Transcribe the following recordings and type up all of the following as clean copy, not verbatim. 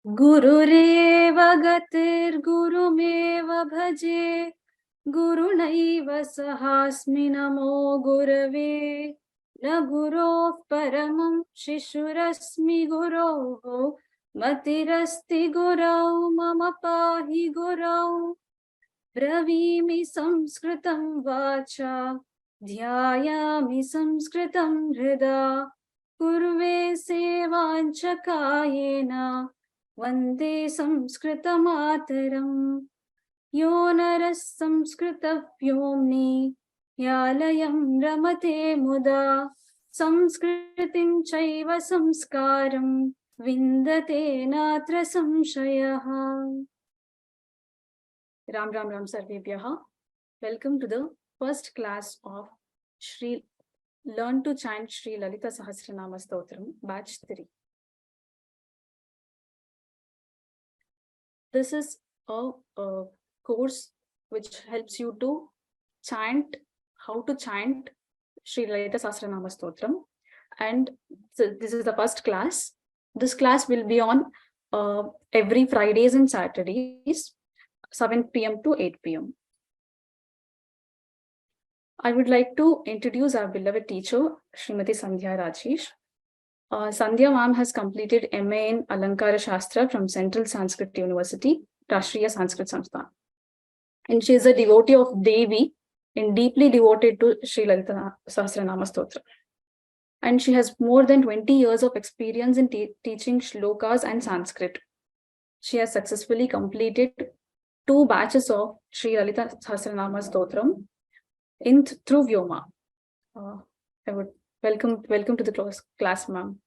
गुरुरेव गतिर्गुरुमेव भजे गुरुणैव सहास्मि नमो गुरवे न गुरोः परमं शिशुरस्मि गुरोः मतिरस्ति गुरौ मम पाहि गुरौ ब्रवीमि संस्कृतं वाचा ध्यायामि संस्कृतं हृदा कुर्वे सेवाञ्च कायेन वन्दे संस्कृतमातरम् यो नरः संस्कृतः व्योम्नि यालयं रमते मुदा संस्कृतिं चैव संस्कारं विन्दते नात्र संशयः. Ram Ram Ram Sarvebhyaha. Welcome to the first class of Sri Learn to Chant Sri Lalita Sahasranama Stotram, batch 3. This is a course which helps you to chant, how to chant Sri Lalita Sahasranama Stotram. And so this is the first class. This class will be on every Fridays and Saturdays, 7 p.m. to 8 p.m. I would like to introduce our beloved teacher, Smt.Sandhya Rajesh. Sandhya ma'am has completed MA in Alankara Shastra from Central Sanskrit University, Rashtriya Sanskrit Samsthan. And she is a devotee of Devi and deeply devoted to Sri Lalita Sahasranama Stotram. And she has more than 20 years of experience in teaching Shlokas and Sanskrit. She has successfully completed 2 batches of Sri Lalita Sahasranama Stotram through Vyoma. I would welcome to the class, ma'am.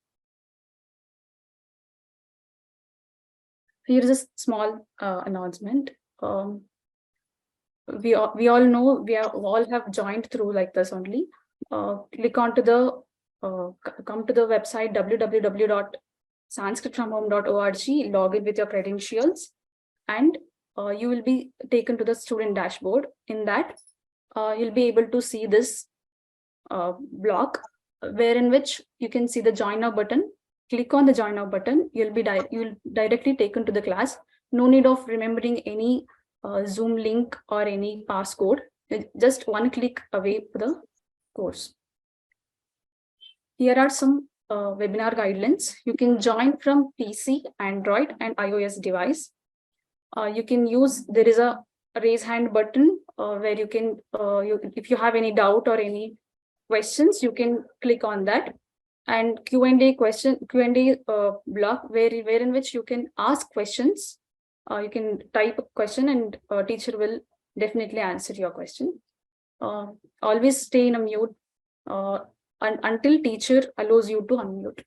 Here is a small announcement. We all know we all have joined through like this only. Click onto the come to the website www.sanskritfromhome.org. Log in with your credentials, and you will be taken to the student dashboard. In that, you'll be able to see this block, in which you can see the join now button. Click on the join now button. You'll directly taken to the class. No need of remembering any Zoom link or any passcode. Just one click away for the course. Here are some webinar guidelines. You can join from PC, Android, and iOS device. You can use, there is a raise hand button where you can, if you have any doubt or any questions, you can click on that. And Q&A block in which you can ask questions. You can type a question and teacher will definitely answer your question. Always stay in a mute until teacher allows you to unmute.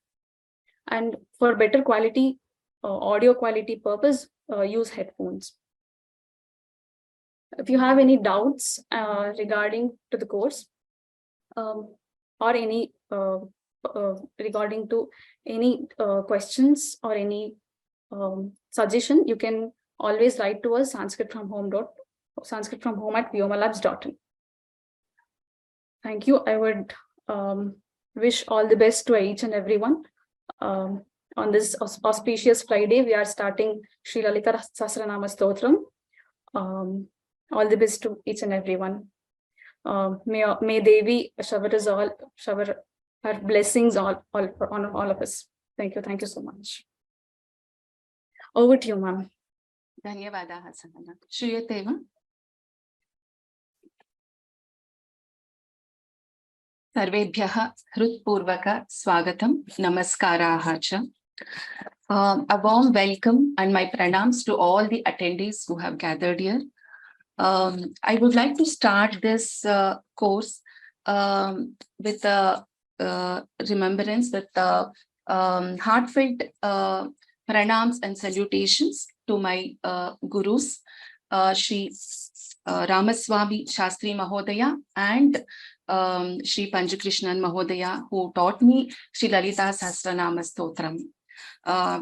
And for better quality, audio quality purpose, use headphones. If you have any doubts regarding to the course or any regarding to any questions or any suggestion, you can always write to us sanskritfromhome@vyomalabs.in. Thank you. I would wish all the best to each and everyone. On this auspicious Friday, we are starting Sri Lalita Sahasranama Stotram. All the best to each and everyone. May Devi shower her blessings on all of us. Thank you. Thank you so much. Over to you, ma'am. Dhanyavadaha Sanana. Shriyate va? Sarvebhyaha hrutpurvaka swagatam namaskaraha cha. A warm welcome and my pranams to all the attendees who have gathered here. I would like to start this course with a remembrance, with heartfelt pranams and salutations to my gurus, Sri Ramaswamy Shastri Mahodaya and Sri Panjakrishnan Mahodaya, who taught me Sri Lalita Sahasranama Stotram,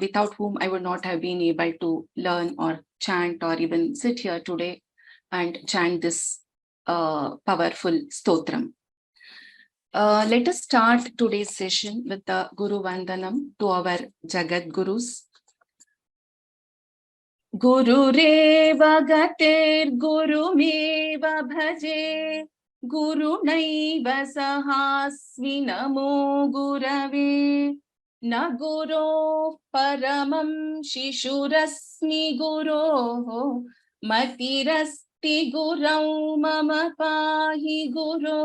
without whom I would not have been able to learn or chant or even sit here today and chant this powerful stotram. Let us start today's session with the Guru Vandanam to our Jagat Gurus. गुरुरेव गतिर्गुरुमेव भजे गुरुनैव सहास्मि नमो गुरवे न गुरोः परमं शिशुरस्मि गुरोः मतिरस्ति गुरौ मम पाहि गुरो.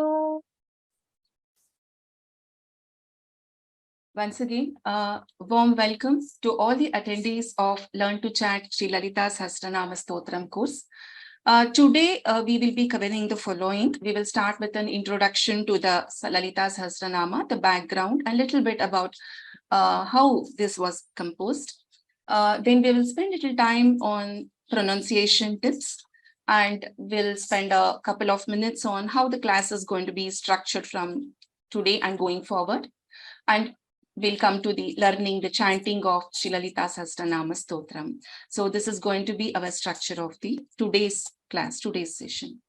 Once again, warm welcome to all the attendees of Learn to Chant Sri Lalita Sahasranama Stotram course. Today, we will be covering the following. We will start with an introduction to the Lalita Sahasranama, the background, a little bit about how this was composed. Then we will spend a little time on pronunciation tips, and we'll spend a couple of minutes on how the class is going to be structured from today and going forward. And we'll come to the learning, the chanting of Sri Lalita Sahasranama Stotram. So this is going to be our structure of the today's class, today's session.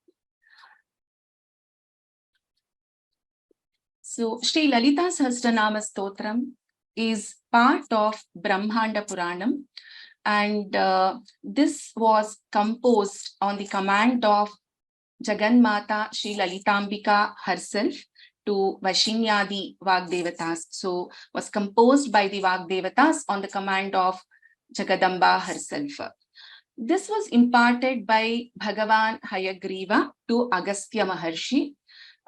So Sri Lalita Sahasranama Stotram is part of Brahmanda Puranam, and this was composed on the command of Jagannmata Sri Lalitambika herself to Vashinyadi Vagdevatas. So was composed by the Vagdevatas on the command of Jagadamba herself. This was imparted by Bhagavan Hayagriva to Agastya Maharshi.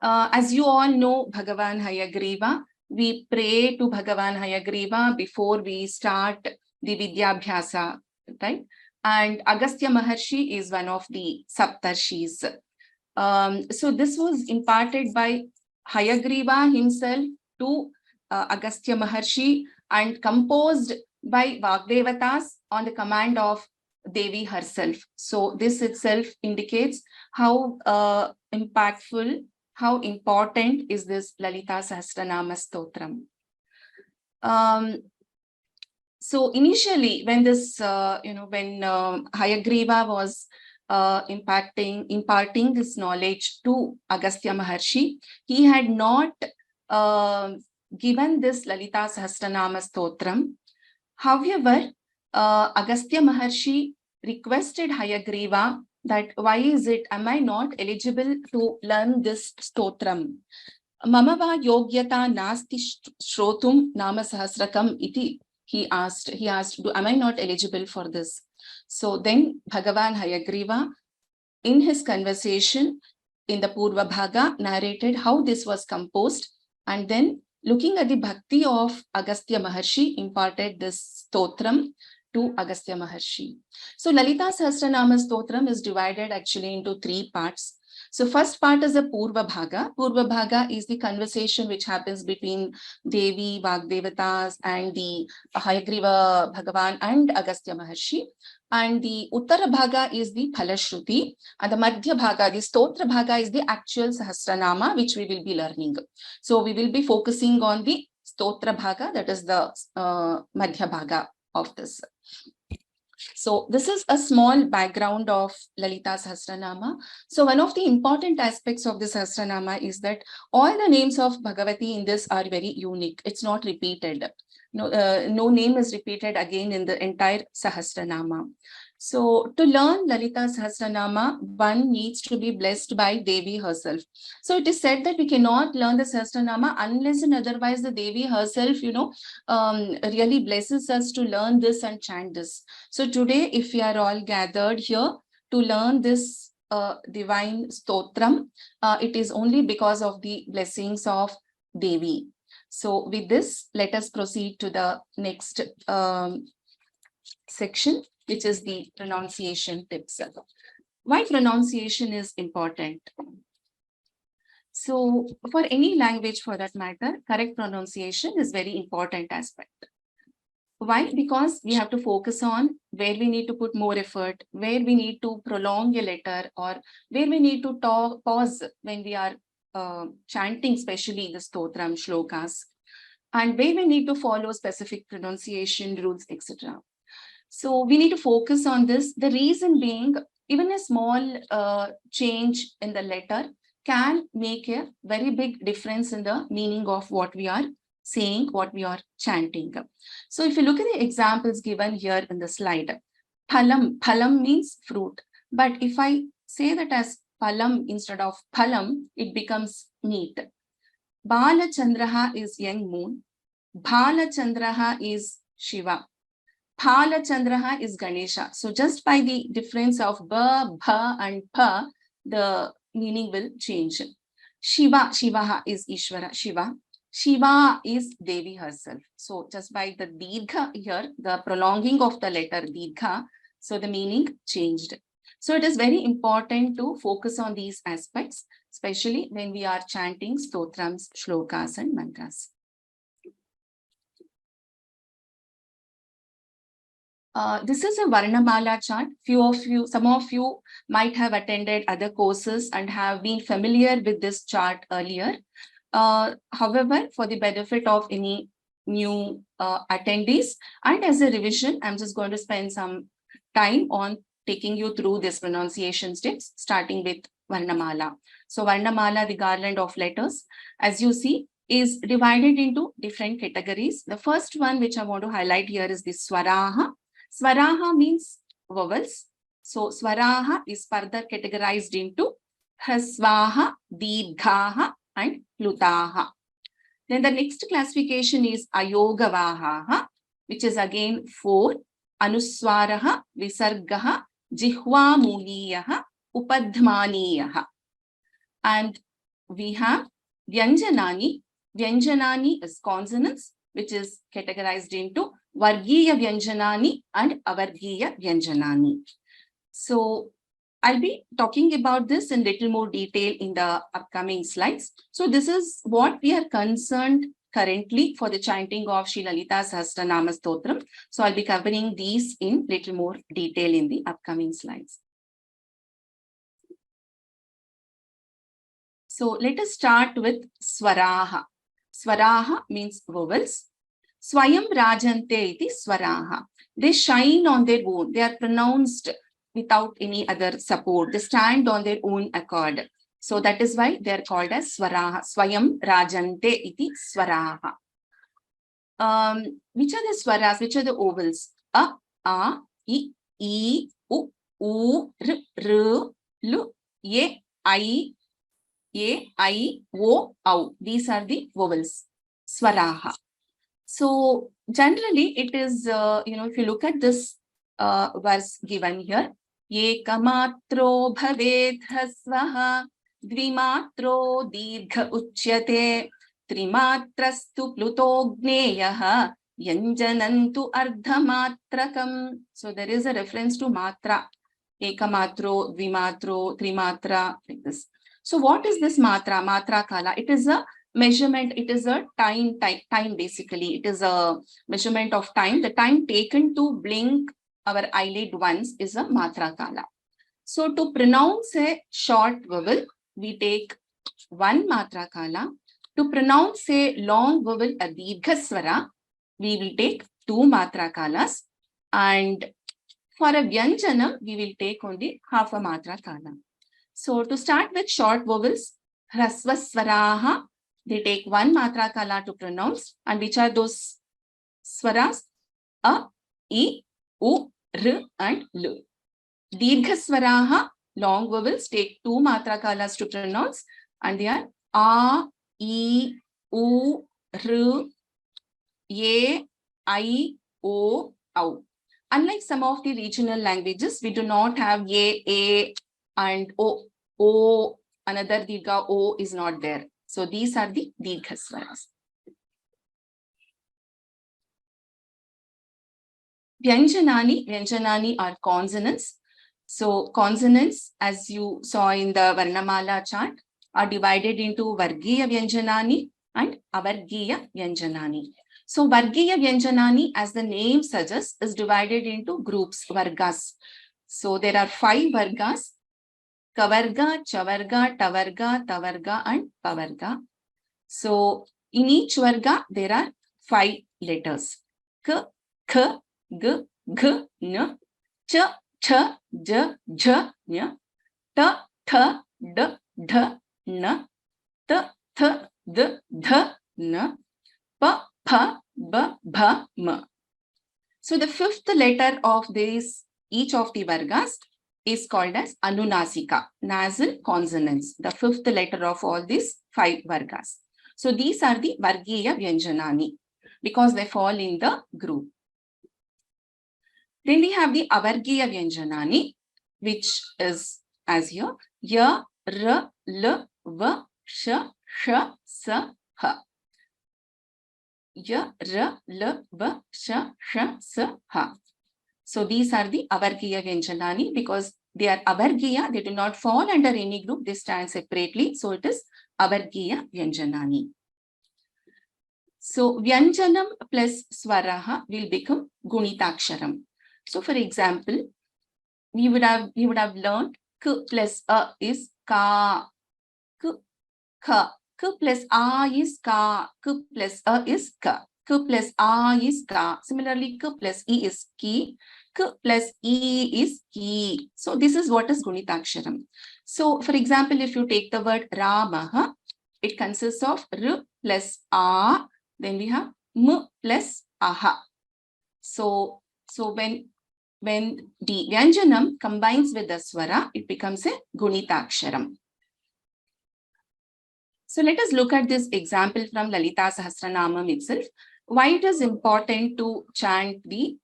As you all know, Bhagavan Hayagriva, we pray to Bhagavan Hayagriva before we start the Vidyabhyasa, right? And Agastya Maharshi is one of the Saptarshis. So this was imparted by Hayagriva himself to Agastya Maharshi and composed by Vagdevatas on the command of Devi herself. So this itself indicates how impactful, how important is this Lalita Sahasranama Stotram. So initially, when this, when Hayagriva was imparting this knowledge to Agastya Maharshi, he had not given this Lalita Sahasranama Stotram. However, Agastya Maharshi requested Hayagriva that why is it, am I not eligible to learn this Stotram? Mama va yogyata nasti shrotum nama sahasrakam iti. He asked, am I not eligible for this? So then Bhagavan Hayagriva, in his conversation in the Purva Bhaga, narrated how this was composed, and then looking at the bhakti of Agastya Maharshi, imparted this stotram to Agastya Maharshi. So Lalita Sahasranama Stotram is divided actually into three parts. So first part is the Purva Bhaga. Purva Bhaga is the conversation which happens between Devi, Vagdevatas, and the Hayagriva Bhagavan and Agastya Maharshi. And the Uttara Bhaga is the Phalashruti, and the Madhya Bhaga, the Stotra Bhaga, is the actual Sahasranama which we will be learning. So we will be focusing on the Stotra Bhaga, that is the Madhya Bhaga of this. So this is a small background of Lalita Sahasranama. So one of the important aspects of the Sahasranama is that all the names of Bhagavati in this are very unique. It's not repeated. No name is repeated again in the entire Sahasranama. So to learn Lalita Sahasranama, one needs to be blessed by Devi herself. So it is said that we cannot learn the Sahasranama unless and otherwise the Devi herself, really blesses us to learn this and chant this. So today, if we are all gathered here to learn this divine stotram, it is only because of the blessings of Devi. So with this, let us proceed to the next section, which is the pronunciation tips. Why pronunciation is important? So for any language for that matter, correct pronunciation is very important aspect. Why? Because we have to focus on where we need to put more effort, where we need to prolong a letter, or where we need to pause when we are chanting, especially the stotram shlokas, and where we need to follow specific pronunciation rules, etc. So we need to focus on this. The reason being, even a small change in the letter can make a very big difference in the meaning of what we are saying, what we are chanting. So if you look at the examples given here in the slide, Phalam. Phalam means fruit. But if I say that as phalam instead of phalam, it becomes meat. Balachandraha is young moon. Bhalachandraha is Shiva. Bhalachandraha is Ganesha. So just by the difference of ba, bha and pa, the meaning will change. Shiva, Shivaha is Ishvara, Shiva. Shiva is Devi herself. So just by the Dirgha here, the prolonging of the letter Dirgha, so the meaning changed. So it is very important to focus on these aspects, especially when we are chanting stotrams, shlokas and mantras. This is a Varnamala chant. Some of you might have attended other courses and have been familiar with this chart earlier. However, for the benefit of any new attendees and as a revision, I'm just going to spend some time on taking you through this pronunciation steps, starting with Varnamala. So Varnamala, the garland of letters, as you see, is divided into different categories. The first one which I want to highlight here is the Swaraha. Swaraha means vowels. So Swaraha is further categorized into Hasvaha, Dirghaha and Plutaha. Then the next classification is Ayogavaha, which is again 4. Anuswaraha, Visargaha, Jihva Muliyaha, Upadhmaniyaha. And we have Vyanjanani. Vyanjanani is consonants, which is categorized into Vargiya Vyanjanani and Avargiya Vyanjanani. So I'll be talking about this in little more detail in the upcoming slides. So this is what we are concerned currently for the chanting of Sri Lalita Sahasranama Stotram. So I'll be covering these in little more detail in the upcoming slides. So let us start with Swaraha. Swaraha means vowels. Swayam Rajante iti Swaraha. They shine on their own. They are pronounced without any other support. They stand on their own accord. So that is why they are called as Swaraha. Swayam Rajante iti Swaraha. Which are the Swaras? Which are the vowels? A, I, U, R, L, E, I, O, Au. These are the vowels. Swaraha. So generally it is, if you look at this verse given here, Ekamatro bhavet hasvaha, dvimatro dirgha uchyate, trimatrastu plutogneyaha, yanjanantu ardhamatrakam. So there is a reference to matra, ekamatro, dvimatro, trimatra, like this. So what is this matra? Matra kala. It is a measurement. It is a time basically. It is a measurement of time. The time taken to blink our eyelid once is a matra kala. So to pronounce a short vowel, we take 1 matra kala. To pronounce a long vowel, a dirgha swara, we will take 2 matra kalas. And for a vyanjanam, we will take only half a matra kala. So to start with short vowels, Hrasva Swaraha, they take 1 matra kala to pronounce. And which are those swaras? A, I, U, R and L. Dirgha Swaraha, long vowels, take 2 matra kalas to pronounce. And they are A, I, U, R, E, I, O, Au. Unlike some of the regional languages, we do not have A and O, another dirgha O is not there. So these are the dirgha swaras. Vyanjanani are consonants. So consonants, as you saw in the Varnamala chart, are divided into Vargiya Vyanjanani and Avargiya Vyanjanani. So Vargiya Vyanjanani, as the name suggests, is divided into groups, vargas. So there are 5 vargas: Kavarga, Chavarga, Tavarga, Tavarga and Pavarga. So in each varga, there are 5 letters. K, K, G, G, N, Ch, Ch, J, J, N, T, Th, D, D, N, T, Th, D, D, N, P, P, B, B, M. So the 5th letter of this each of the vargas is called as anunasika, nasal consonants, the fifth letter of all these 5 vargas. So these are the Vargiya Vyanjanani because they fall in the group. Then we have the Avargiya Vyanjanani, which is as here, ya, r, l, v, sh, sa, ha. Ya, r, l, v, sh, sa, ha. So these are the Avargiya Vyanjanani because they are Avargiya, they do not fall under any group, they stand separately. So it is Avargiya Vyanjanani. So Vyanjanam plus Swaraha will become Gunitaksharam. So for example, we would have learned K plus A is Ka, K, Ka, K plus A is Ka, K plus A is Ka, K plus A is Ka. Similarly, K plus E is Ki, K plus E is Ki. So this is what is Gunitaksharam. So for example, if you take the word Ramaha, it consists of R plus A, then we have M plus Aha. So when the Vyanjanam combines with the Swara, it becomes a Gunitaksharam. So let us look at this example from Lalita Sahasranama itself. Why it is important to chant the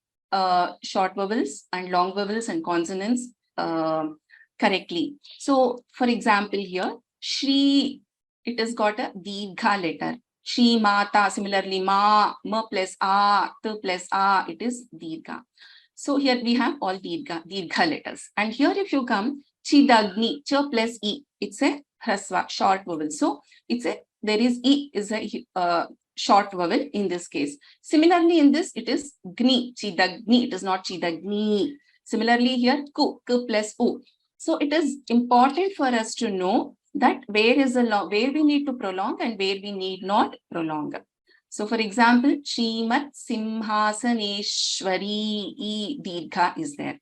short vowels and long vowels and consonants correctly. So for example here, Shri, it has got a Dirgha letter. Shri Mata, similarly Ma, Ma plus A, T plus A, it is Dirgha. So here we have all Dirgha letters. And here if you come, Chidagni, Ch plus E, it's a Hrasva, short vowel. So there is E is a short vowel in this case. Similarly in this, it is Gni, Chidagni, it is not Chidagni. Similarly here, Ku, K plus U. So it is important for us to know that where we need to prolong and where we need not prolong. So for example, Shrimat Simhasaneshwari E Dirgha is there.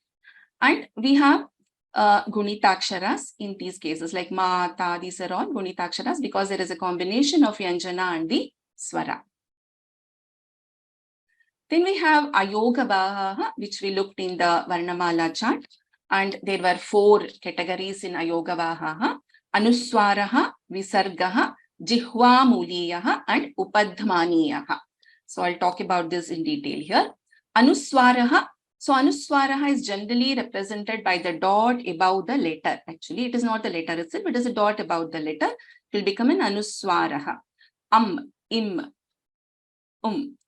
And we have Gunitaksharas in these cases like Ma, Ta, these are all Gunitaksharas because there is a combination of Vyanjana and the Swara. Then we have Ayogavaha, which we looked in the Varnamala chart. And there were 4 categories in Ayogavaha. Anuswaraha, Visargaha, Jihva Muliyaha, and Upadhmaniyaha. So I'll talk about this in detail here. Anuswaraha. So Anuswaraha is generally represented by the dot above the letter. Actually, it is not the letter itself, it is a dot above the letter. It will become an Anuswaraha. Im,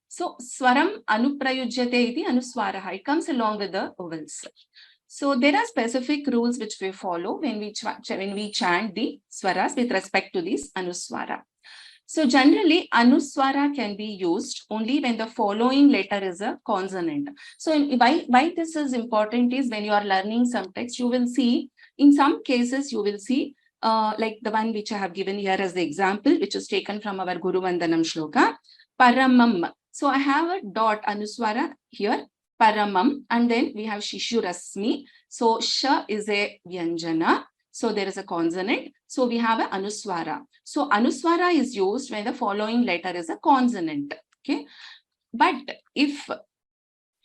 So Swaram Anuprayujyate iti Anuswaraha. It comes along with the vowels. So there are specific rules which we follow when we chant the swaras with respect to this Anuswara. So generally, Anuswara can be used only when the following letter is a consonant. So why this is important is when you are learning some text, you will see, in some cases, you will see like the one which I have given here as the example, which is taken from our Guru Vandanam Shloka, Paramam. So I have a dot Anuswara here, Paramam, and then we have Shishu Rasmi. So Sha is a Vyanjana. So there is a consonant. So we have an Anuswara. So Anuswara is used when the following letter is a consonant. Okay. But if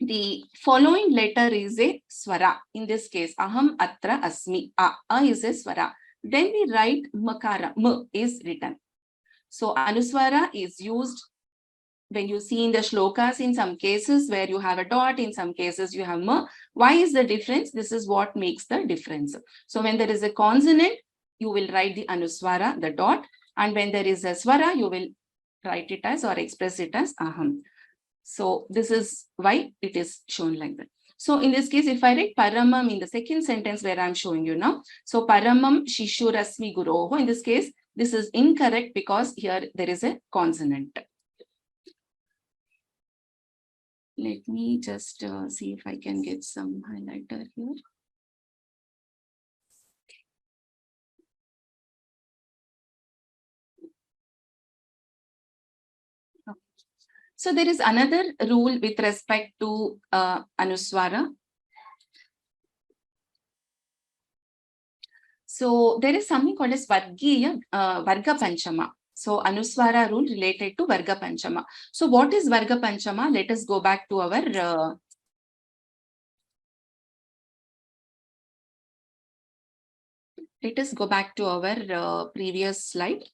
the following letter is a Swara, in this case, Aham Atra Asmi, A is a Swara. Then we write Makara, M is written. So Anuswara is used when you see in the shlokas, in some cases where you have a dot, in some cases you have ma. Why is the difference? This is what makes the difference. So when there is a consonant, you will write the Anuswara, the dot. And when there is a Swara, you will write it as or express it as Aham. So this is why it is shown like that. So in this case, if I write Paramam in the second sentence where I'm showing you now. So Paramam Shishu Rasmi Guroho. In this case, this is incorrect because here there is a consonant. Let me just see if I can get some highlighter here. Okay. So there is another rule with respect to Anuswara. So there is something called as Varga Panchama. So Anuswara rule related to Varga Panchama. So what is Varga Panchama? Let us go back to our Let us go back to our previous slide.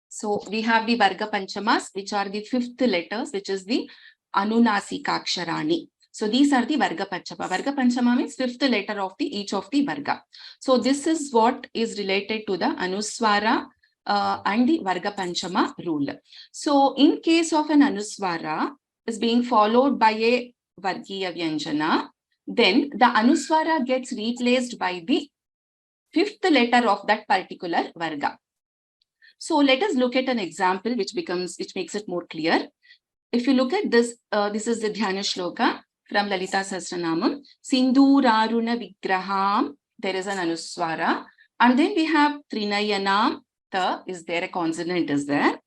So we have the Varga Panchamas, which are the fifth letters, which is the Anunasikaksharani. So these are the Varga Panchama. Varga Panchama means fifth letter of each of the Varga. So this is what is related to the Anuswara and the Varga Panchama rule. So in case of an Anuswara is being followed by a Vargiya Vyanjana, then the Anuswara gets replaced by the fifth letter of that particular Varga. So let us look at an example which makes it more clear. If you look at this, this is the Dhyana Shloka from Lalita Sahasranama. Sindhuraruna Vigraham, there is an Anuswara. And then we have Trinayanam, ta is there, a consonant is there.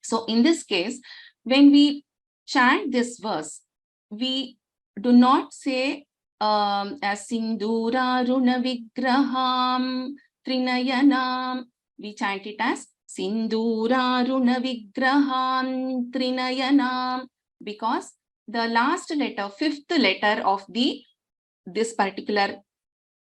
So in this case, when we chant this verse, we do not say as Sindhuraruna Vigraham, Trinayanam. We chant it as Sindhuraruna Vigraham Trinayanam, because the last letter, fifth letter of this particular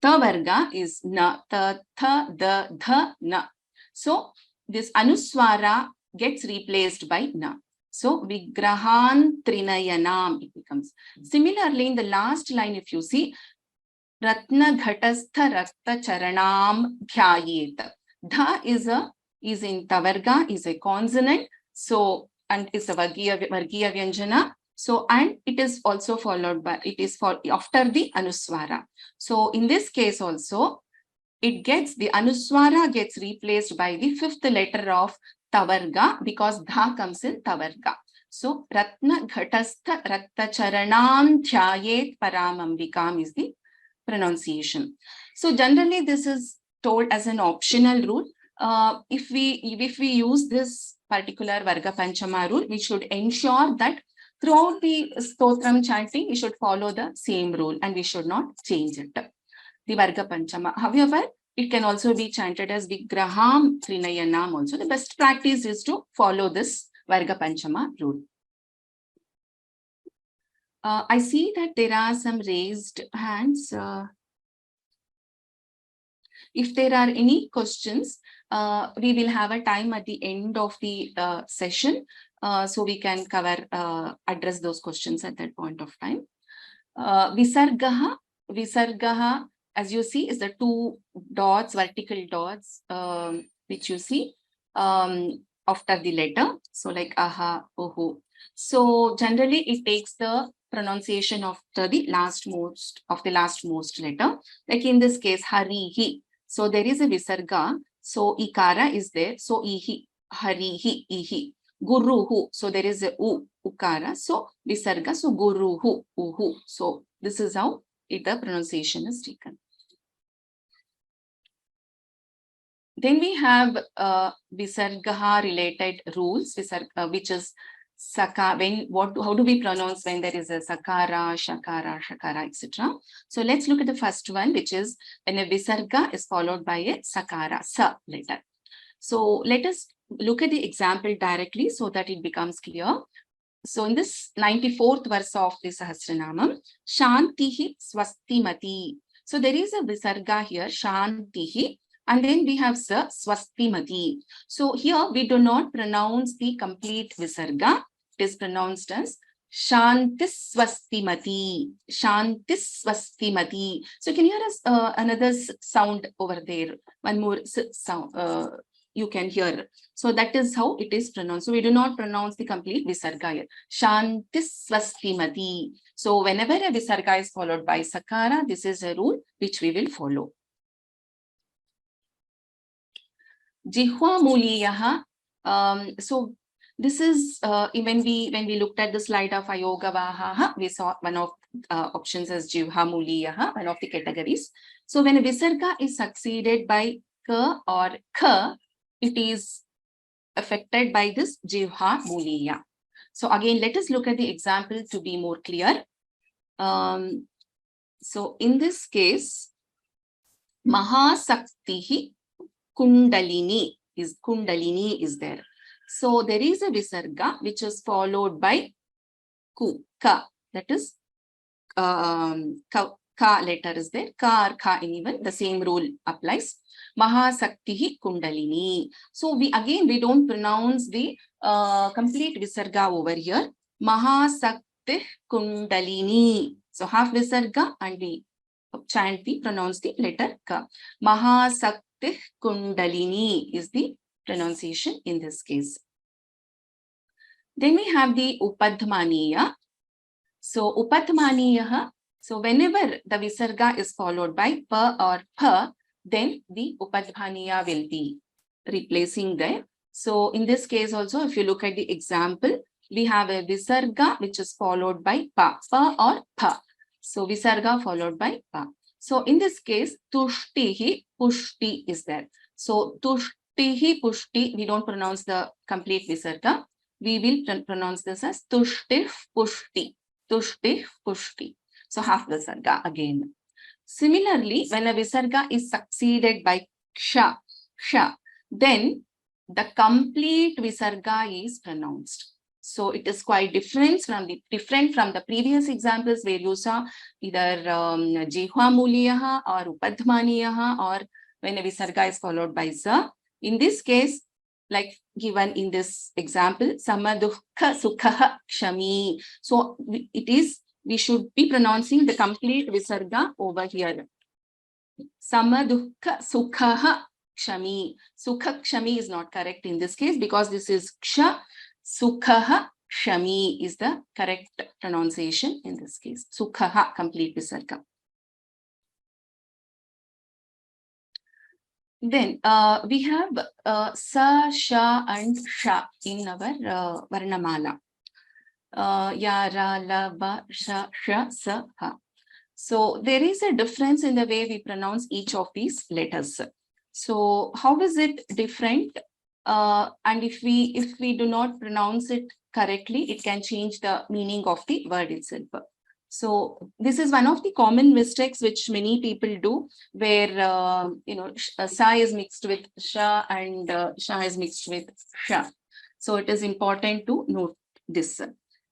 ta varga is na, ta, tha, da, dha, na. So this Anuswara gets replaced by na. So Vigrahan Trinayanam it becomes. Similarly, in the last line, if you see, Ratna Ghatastha Rakta Charanam Dhyayet. Dha is in Tavarga, is a consonant. So, and is a Vargiya Vyanjana. So, and it is also followed by, it is for after the Anuswara. So, in this case also, the Anuswara gets replaced by the fifth letter of Tavarga because Dha comes in Tavarga. So, Ratna Ghatastha Rakta Charanam Dhyayet Paramambikam is the pronunciation. So generally this is told as an optional rule. If we use this particular Varga Panchama rule, we should ensure that throughout the Stotram chanting, we should follow the same rule and we should not change it. The Varga Panchama. However, it can also be chanted as Vigraham Trinayanam also. The best practice is to follow this Varga Panchama rule. I see that there are some raised hands. If there are any questions, we will have a time at the end of the session, so we can address those questions at that point of time. Visargaha, as you see, is the two dots, vertical dots, which you see after the letter. So like aha, ohu. So generally it takes the pronunciation of the lastmost letter. Like in this case, harihi. So there is a visarga. So ikara is there. So ihi, harihi, ihi. Guruhu. So there is a u, ukara. So visarga. So guruhu, uhu. So this is how the pronunciation is taken. Then we have visarga related rules, which is Saka, how do we pronounce when there is a sakara, shakara, shakara, etc. So let's look at the first one, which is when a visarga is followed by a sakara, sa letter. So let us look at the example directly so that it becomes clear. So in this 94th verse of the Sahasranamam, Shantihi Swastimati. So there is a visarga here, Shantihi. And then we have Swastimati. So here we do not pronounce the complete visarga. It is pronounced as Shantis Swastimati. Shantis Swastimati. So can you hear us another sound over there? One more sound you can hear. So that is how it is pronounced. So we do not pronounce the complete visarga here. Shantis Swastimati. So whenever a visarga is followed by sakara, this is a rule which we will follow. Jihwa Muliyaha. So this is when we looked at the slide of Ayogavaha, we saw one of options as Jihwa Muliyaha, one of the categories. So when a visarga is succeeded by ka or kha, it is affected by this Jihwa Muliya. So again, let us look at the example to be more clear. So in this case, Mahasaktihi Kundalini is there. So there is a visarga which is followed by ku, ka. that is ka letter is there, ka or kha, even the same rule applies. Mahasaktihi Kundalini. So we don't pronounce the complete visarga over here. Mahasakti Kundalini. So half visarga, and we chant, we pronounce the letter ka. Mahasakti Kundalini is the pronunciation in this case. Then we have the Upadhmaniya. So Upadhmaniya, so whenever the visarga is followed by pa or pa, then the Upadhmaniya will be replacing there. So in this case also, if you look at the example, we have a visarga which is followed by pa or pa. So visarga followed by pa. So in this case, tushtihi pushti is there. So tushtihi pushti, we don't pronounce the complete visarga. We will pronounce this as tushtif pushti. Tushtif pushti. So half visarga again. Similarly, when a visarga is succeeded by ksha, then the complete visarga is pronounced. So it is quite different from the previous examples where you saw either jihva muliyaha or upadhmaniyaha, or when a visarga is followed by za. In this case, like given in this example, samadukha sukha kshami. So we should be pronouncing the complete visarga over here. Samadukha sukha kshami. Sukha kshami is not correct in this case because this is ksha. Sukha kshami is the correct pronunciation in this case. Sukha, complete visarga. Then we have sa, sha and sha in our varnamala. Ya, ra, la, ba, sha, sa, ha. So there is a difference in the way we pronounce each of these letters. So how is it different? And if we do not pronounce it correctly, it can change the meaning of the word itself. So this is one of the common mistakes which many people do, where sa is mixed with sha and sha is mixed with sha. So it is important to note this.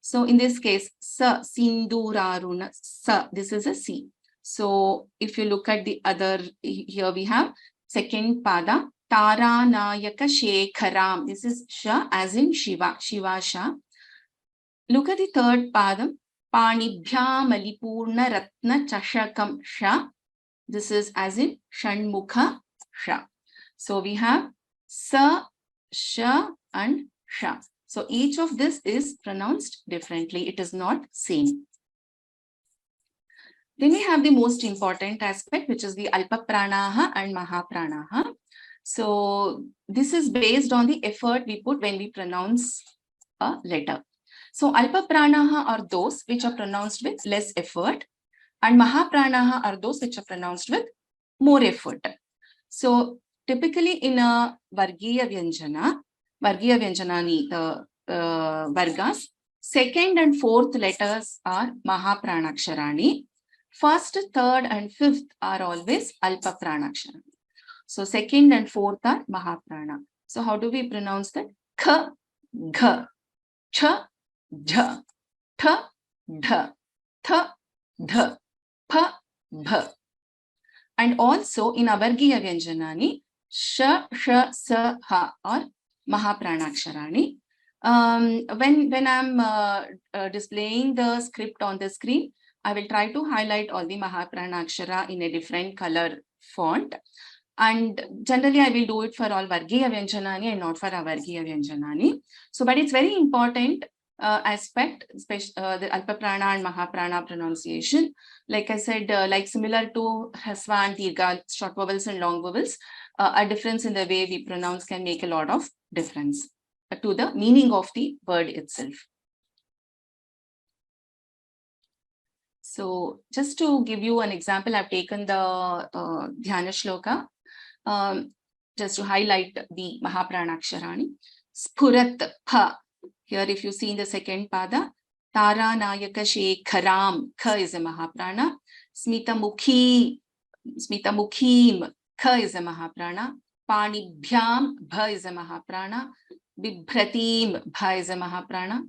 So in this case, sa sinduraruna, sa, this is a C. So if you look at the other, here we have second pada, Taranayaka Shekharam. This is sha as in Shiva, Shiva sha. Look at the third padam, Panibhya Malipurna Ratna Chashakam sha. This is as in Shanmukha sha. So we have sa, sha and sha. So each of this is pronounced differently. It is not same. Then we have the most important aspect, which is the Alpa Pranaha and Maha Pranaha. So this is based on the effort we put when we pronounce a letter. So Alpa Pranaha are those which are pronounced with less effort, and Maha Pranaha are those which are pronounced with more effort. So typically in a Vargiya Vyanjanani, the Vargas, second and fourth letters are Maha Pranaksharani. First, third and fifth are always Alpa Pranaksharani. So second and fourth are Maha Prana. So how do we pronounce that? Kha, gha, cha, jha, tha, dha, tha, dha, pa, bha. And also in Avargiya Vyanjanani, sha, sha, sa, ha are Mahapranakshārani. When I'm displaying the script on the screen, I will try to highlight all the Mahapranakshara in a different color font. And generally, I will do it for all Vargiya Vyanjanani and not for Avargiya Vyanjanani. So, but it's very important aspect, especially the Alpa Prana and Mahaprana pronunciation. Like I said, like similar to Hasva and Dirgha, short vowels and long vowels, a difference in the way we pronounce can make a lot of difference to the meaning of the word itself. So just to give you an example, I've taken the Dhyana Shloka just to highlight the Mahapranaksharani. Spurat ha. Here, if you see in the second pada, Tara Nayaka Shekharam, Kha is a Mahaprana. Smita Mukhim, Kha is a Mahaprana. Panibhyam, Bha is a Mahaprana. Bibhratim, Bha is a Mahaprana.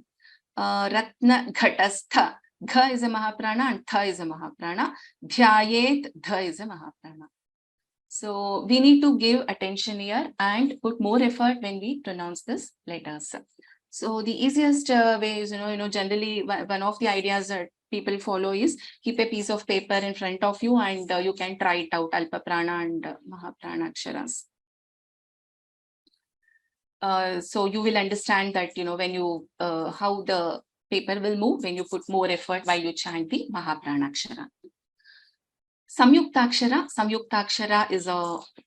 Ratna Ghatastha, Gha is a Mahaprana and Tha is a Mahaprana. Dhyayet, Dha is a Mahaprana. So we need to give attention here and put more effort when we pronounce these letters. So the easiest way is, generally one of the ideas that people follow is keep a piece of paper in front of you and you can try it out, Alpa Prana and Mahaprana Aksharas. So you will understand that, when you, how the paper will move when you put more effort while you chant the Mahaprana Akshara. Samyuktakshara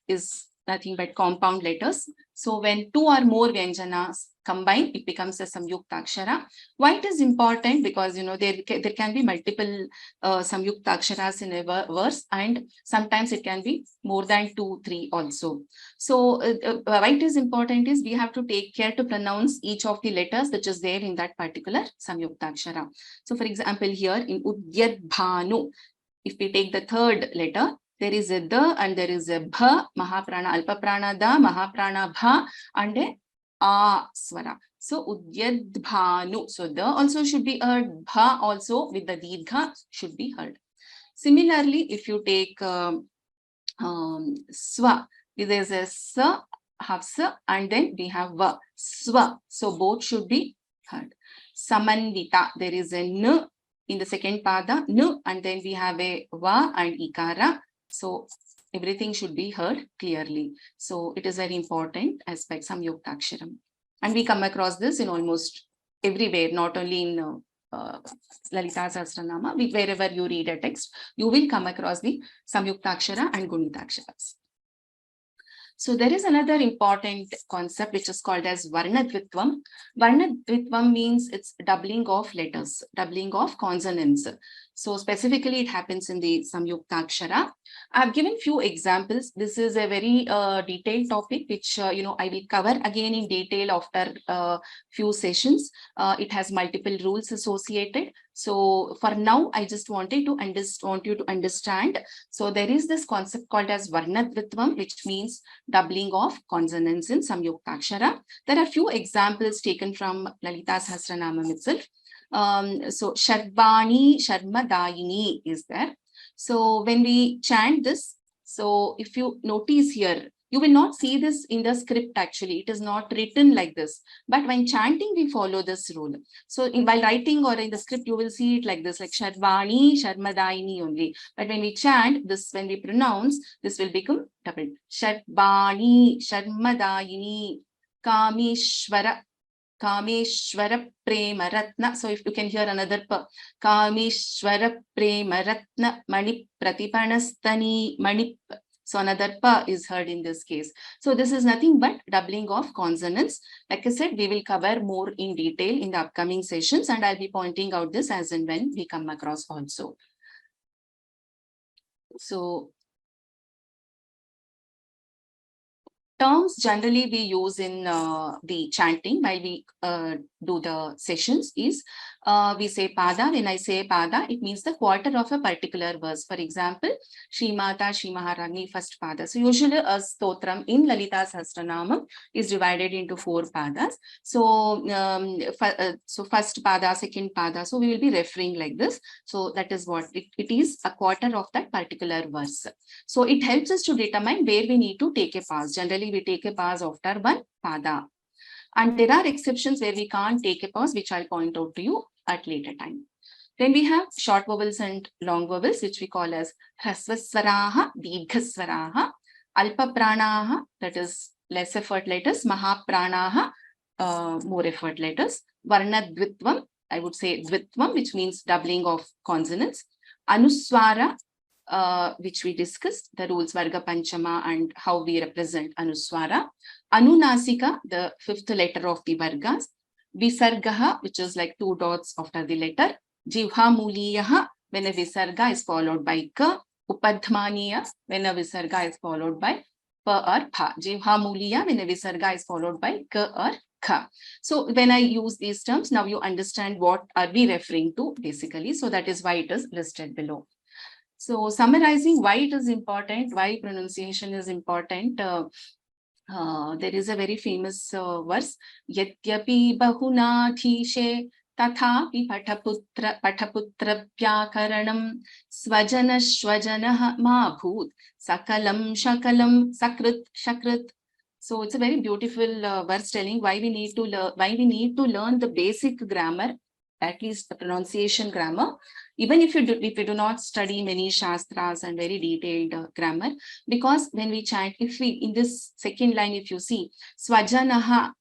is nothing but compound letters. So when two or more Vyanjanas combine, it becomes a Samyuktakshara. Why it is important? Because there can be multiple Samyuktaksharas in a verse, and sometimes it can be more than 2, 3 also. So why it is important is we have to take care to pronounce each of the letters which is there in that particular Samyuktakshara. So for example, here in Udyadbhanu, if we take the third letter, there is a da and there is a bha, Mahaprana, Alpa Prana da, Mahaprana bha, and a swara. So Udyadbhanu. So the also should be heard, bha also with the dirgha should be heard. Similarly, if you take swa, there is a sa, half sa, and then we have va, swa. So both should be heard. Samanvita, there is a n in the second pada, n, and then we have a va and ikara. So everything should be heard clearly. So it is very important aspect, Samyuktaksharam. And we come across this in almost everywhere, not only in Lalita Sahasranama, wherever you read a text, you will come across the Samyuktakshara and Gunitaksharas. So there is another important concept which is called as Varnadvitvam. Varnadvitvam means it's doubling of letters, doubling of consonants. So specifically it happens in the Samyuktakshara. I've given few examples. This is a very detailed topic which I will cover again in detail after few sessions. It has multiple rules associated. So for now, I just want you to understand. So there is this concept called as Varnadvitvam, which means doubling of consonants in Samyuktakshara. There are few examples taken from Lalita Sahasranama itself. So Sharvani, Sharmadayini is there. So when we chant this, so if you notice here, you will not see this in the script actually. It is not written like this. But when chanting, we follow this rule. So while writing or in the script, you will see it like this, like Sharvani, Sharmadayini only. But when we chant this, when we pronounce, this will become double. Sharvani, Sharmadayini, Kameshwara. Kameshwara Prema Ratna. So if you can hear another pa, Kameshwara Prema Ratna Mani Pratipanastani Mani. So another pa is heard in this case. So this is nothing but doubling of consonants. Like I said, we will cover more in detail in the upcoming sessions, and I'll be pointing out this as and when we come across also. So terms generally we use in the chanting while we do the sessions is we say pada. When I say pada, it means the quarter of a particular verse. For example, Shri Mata, Shri Maharani, first pada. So usually a stotram in Lalita Sahasranama is divided into 4 padas. So, so first pada, second pada. So we will be referring like this. So that is what it is, a quarter of that particular verse. So it helps us to determine where we need to take a pause. Generally, we take a pause after one pada. And there are exceptions where we can't take a pause, which I'll point out to you at later time. Then we have short vowels and long vowels, which we call as Hrasvaswaraha, Dirghaswaraha, Alpa Pranaha, that is less effort letters, Mahapranaha, more effort letters, Varnadvitvam, I would say Dvitvam, which means doubling of consonants, Anuswara, which we discussed, the rules Varga Panchama and how we represent Anuswara. Anunasika, the 5th letter of the Vargas. Visargaha, which is like 2 dots after the letter. Jivha Muliyaha, when a Visarga is followed by Ka. Upadhmaniya, when a Visarga is followed by Pa or Pha. Jivha Muliya, when a Visarga is followed by Ka or Kha. So when I use these terms, now you understand what are we referring to basically. So that is why it is listed below. So summarizing why it is important, why pronunciation is important, there is a very famous verse, Yatyapi bahuna dhishe Tathapi pataputra vyakaranam swajana ma bhoot sakalam shakalam sakrit. So it's a very beautiful verse telling why we need to learn the basic grammar, at least the pronunciation grammar, even if we do not study many shastras and very detailed grammar, because when we chant, if we in this second line, if you see swajanaha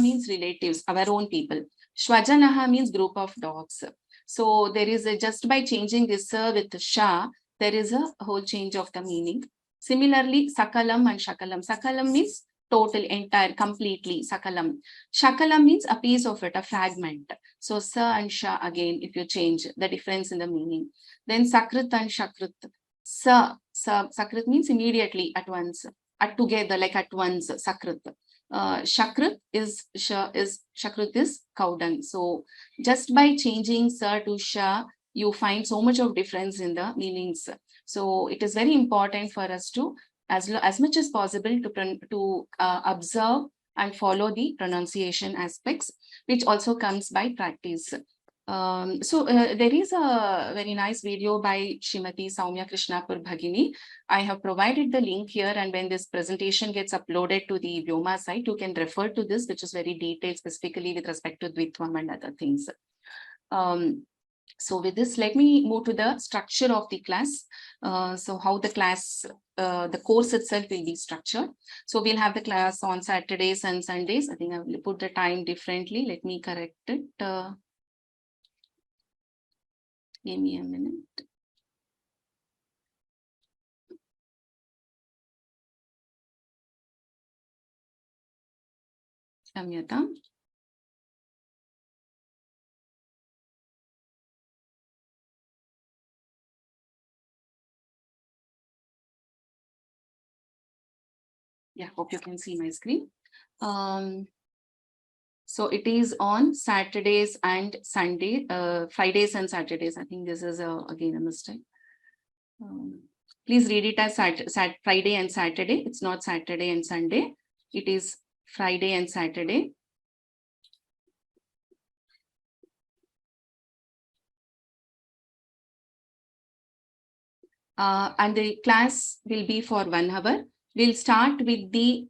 means relatives, our own people. Shwajanaha means group of dogs. So there is just by changing this with sha, there is a whole change of the meaning. Similarly, sakalam and shakalam. Sakalam means total, entire, completely, sakalam. Shakalam means a piece of it, a fragment. So sa and sha again, if you change the difference in the meaning. Then sakrit and shakrit. Sakrit means immediately, at once, at together, like at once, sakrit. Shakrit is cow dung. So just by changing sa to sha, you find so much of difference in the meanings. So it is very important for us to, as much as possible, to observe and follow the pronunciation aspects, which also comes by practice. There is a very nice video by Srimati Soumya Krishnapur Bhagini. I have provided the link here, and when this presentation gets uploaded to the Vyoma site, you can refer to this, which is very detailed, specifically with respect to Dvitvam and other things. So with this, let me move to the structure of the class. So how the class, the course itself will be structured. So we'll have the class on Saturdays and Sundays. I think I will put the time differently. Let me correct it. Give me a minute. Shamyata. Yeah, hope you can see my screen. So it is on Saturdays and Sunday, Fridays and Saturdays. I think this is again a mistake. Please read it as Friday and Saturday. It's not Saturday and Sunday. It is Friday and Saturday. And the class will be for 1 hour. We'll start with the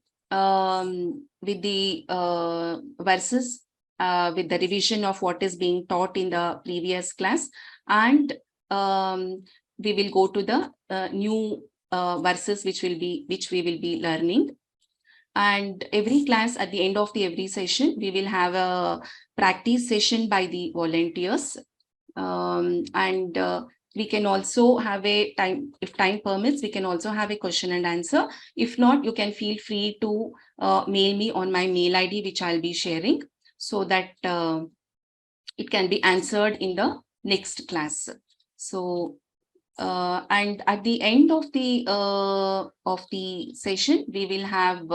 verses, with the revision of what is being taught in the previous class, and we will go to the new verses which we will be learning. And every class, at the end of every session, we will have a practice session by the volunteers, and we can also have a time, if time permits, we can also have a question and answer. If not, you can feel free to mail me on my mail ID, which I'll be sharing, so that it can be answered in the next class. So and at the end of the session, we will have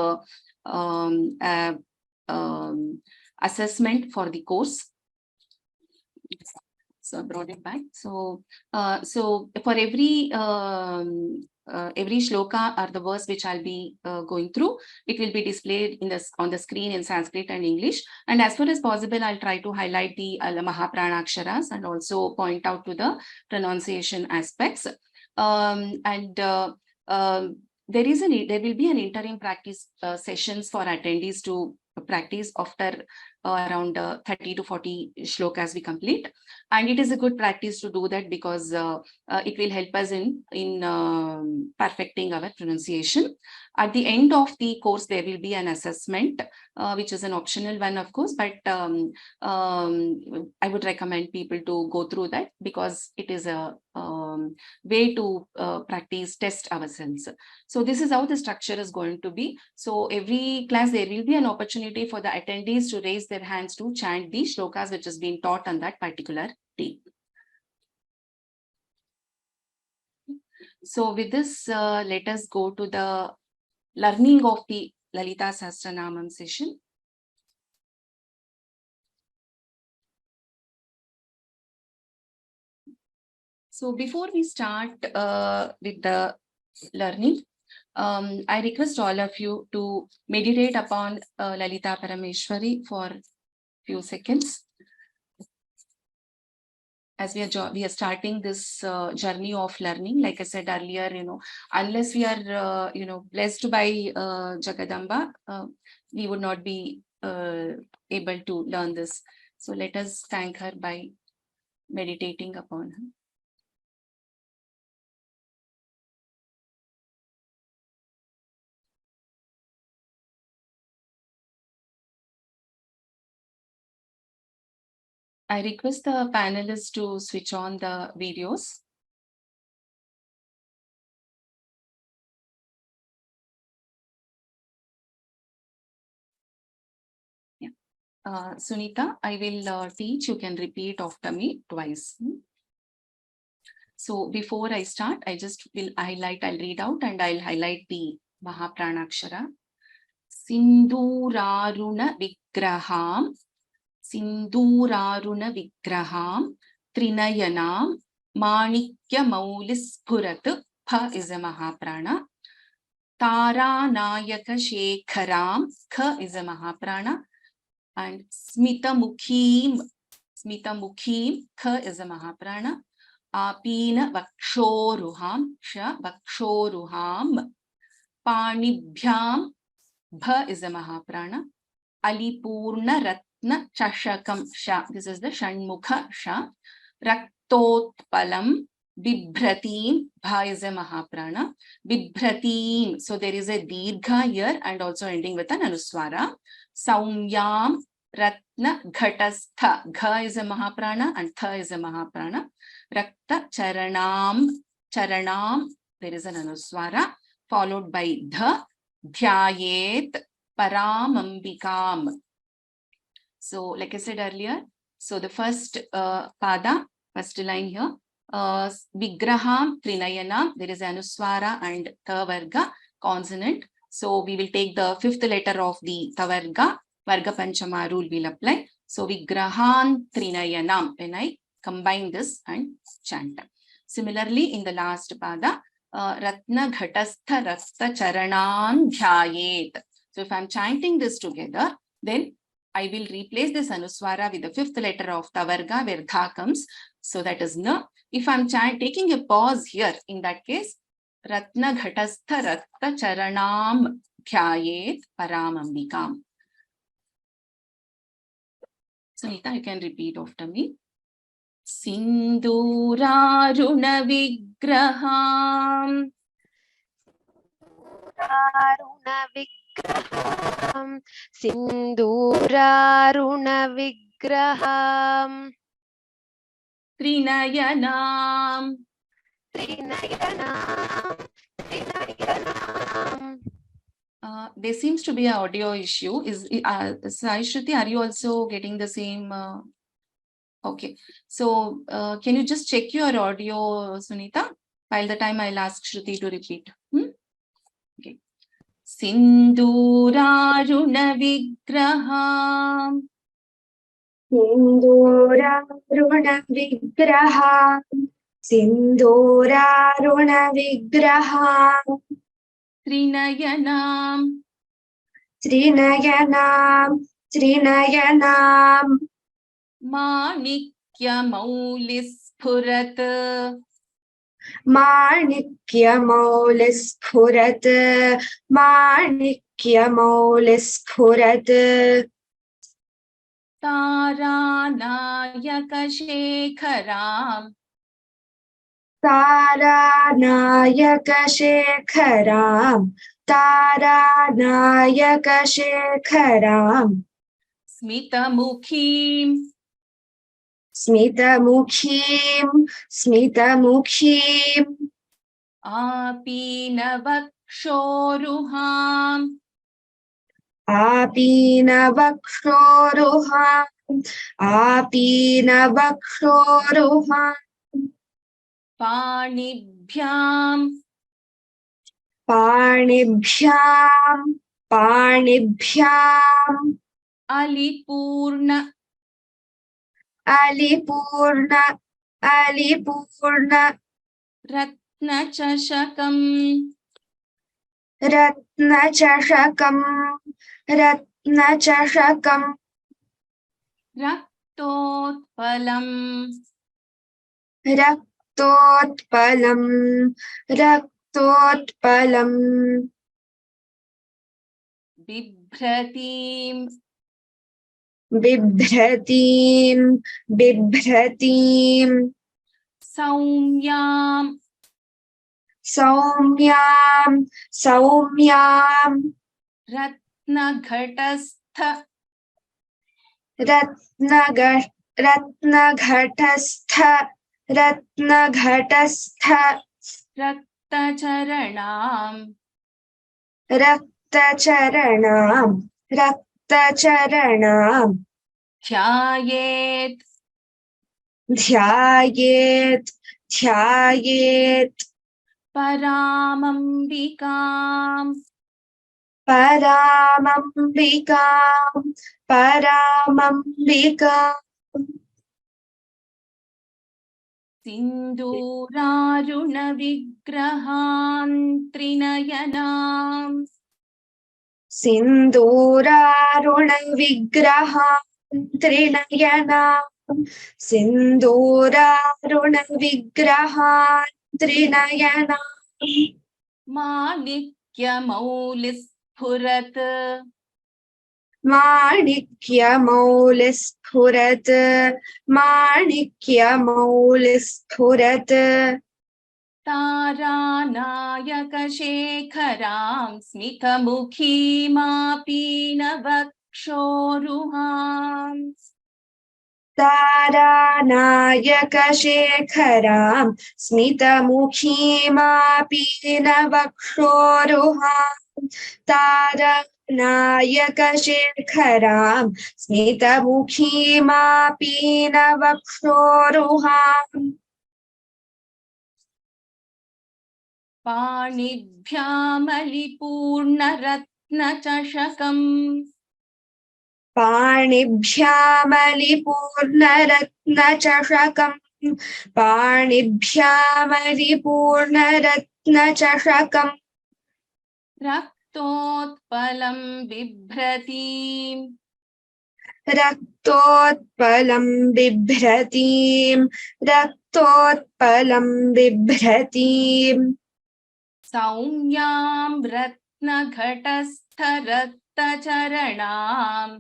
assessment for the course. So I brought it back. So for every shloka or the verse which I'll be going through, it will be displayed on the screen in Sanskrit and English. And as far as possible, I'll try to highlight the Mahapranaksharas and also point out to the pronunciation aspects. There will be an interim practice sessions for attendees to practice after around 30 to 40 shlokas we complete. And it is a good practice to do that, because it will help us in perfecting our pronunciation. At the end of the course, there will be an assessment, which is an optional one, of course, but I would recommend people to go through that, because it is a way to test ourselves. So this is how the structure is going to be. So every class, there will be an opportunity for the attendees to raise their hands to chant the shlokas which is being taught on that particular day. So with this, let us go to the learning of the Lalita Sahasranama session. So before we start with the learning, I request all of you to meditate upon Lalita Parameshwari for few seconds. as we are starting this journey of learning, like I said earlier, unless we are blessed by Jagadamba, we would not be able to learn this. So let us thank her by meditating upon her. I request the panelists to switch on the videos. Yeah. Sunita, I will teach. You can repeat after me twice. So before I start, I just will highlight, I'll read out and I'll highlight the Mahapranakshara. Sinduraruna Vigraham, Sinduraruna Vigraham, Trinayanam, Manikya Maulisphurat, Pha is a Mahaprana. Tara Nayaka Shekharam, Kha is a Mahaprana. And Smita Mukhim, Kha is a Mahaprana. Apina Vakshoruham, Sha Vakshoruham. Panibhyam, Bha is a Mahaprana. Alipurna Ratna Chashakam, Sha. This is the Shanmukha Sha. Raktotpalam, Bibhratim, Bha is a Mahaprana. Bibhratim, so there is a Dirgha here and also ending with an Anuswara. Saumyam, Ratna Ghatastha, Gha is a Mahaprana and Tha is a Mahaprana. Rakta Charanam, there is an Anuswara, followed by Dha, Dhyayet, Paramambikam. So, like I said earlier, so the first pada, first line here, Vigraham, Trinayanam, there is Anuswara and Tavarga, consonant. So, we will take the fifth letter of the Tavarga, Varga Panchama rule will apply. So, Vigrahan, Trinayanam, when I combine this and chant. Similarly, in the last pada, Ratna Ghatastha Rasta Charanan Dhyayet. So if I'm chanting this together, then I will replace this Anuswara with the fifth letter of Tavarga where Dha comes. So that is Na. If I'm taking a pause here, in that case, Ratna Ghatastha Rasta Charanam Dhyayet Paramambikam. Sunita, you can repeat after me. Sinduraruna Vigraham. Sinduraruna Vigraham. Trinayanam. There seems to be an audio issue. Sai Shruti, are you also getting the same? Okay. So, can you just check your audio, Sunita? While the time I'll ask Shruti to repeat. Okay. Sinduraruna Vigraham. Sinduraruna Vigraham. Sinduraruna Vigraham. Trinayanam. Trinayanam. Manikya Maulisphurat. Manikya Maulisphurat. Taranayaka Shekharam. Taranayaka Shekharam. Smita Mukhim. Apina Vakshoruham. Panibhyam. Alipurna. Ratna Chashakam. Raktotpalam. रक्तोत्पलम् रक्तोत्पलम् बिभ्रतीं बिभ्रतीम् बिभ्रतीम् सौम्यां सौम्याम् सौम्याम् रत्नघटस्थ रत्नघटस्थ रत्नघटस्थ रक्तचरणां रक्तचरणाम् रक्तचरणाम् ध्यायेत् ध्यायेत् ध्यायेत् परामम्बिकाम् परामम्बिकाम् परामम्बिकाम् सिन्दूरारुणविग्रहान् त्रिनयनाम् सिन्दूरारुणविग्रहान् त्रिनयनाम् सिन्दूरारुणविग्रहान् त्रिनयनाम् माणिक्यमौलिस्फुरत् माणिक्यमौलिस्फुरत् माणिक्यमौलिस्फुरत् तारानायकशेखरां स्मितमुखीमापीनवक्षोरुहाम् तारानायकशेखरां स्मितमुखीमापीनवक्षोरुहाम् तारानायकशेखरां स्मितमुखीमापीनवक्षोरुहाम् पाणिभ्यामलिपूर्णरत्नचषकम् पाणिभ्यामलिपूर्णरत्नचषकम् पाणिभ्यामलिपूर्णरत्नचषकम् रक्तोत्पलं बिभ्रतीम् रक्तोत्पलं बिभ्रतीम् रक्तोत्पलं बिभ्रतीम् सौम्यां रत्नघटस्थरक्तचरणाम्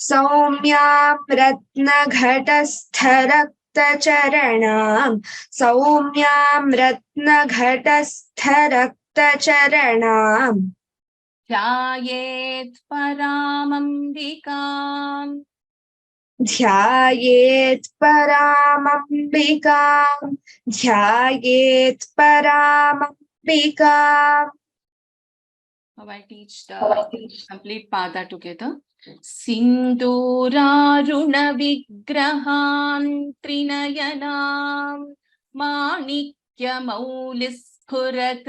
सौम्यां रत्नघटस्थरक्तचरणाम् सौम्यां रत्नघटस्थरक्तचरणाम् ध्यायेत् परामम्बिकाम् ध्यायेत् परामम्बिकाम् ध्यायेत् परामम्बिकाम् Now I teach the complete pada together. Sindurarunavigrahan trinayanam manikyamulisfurat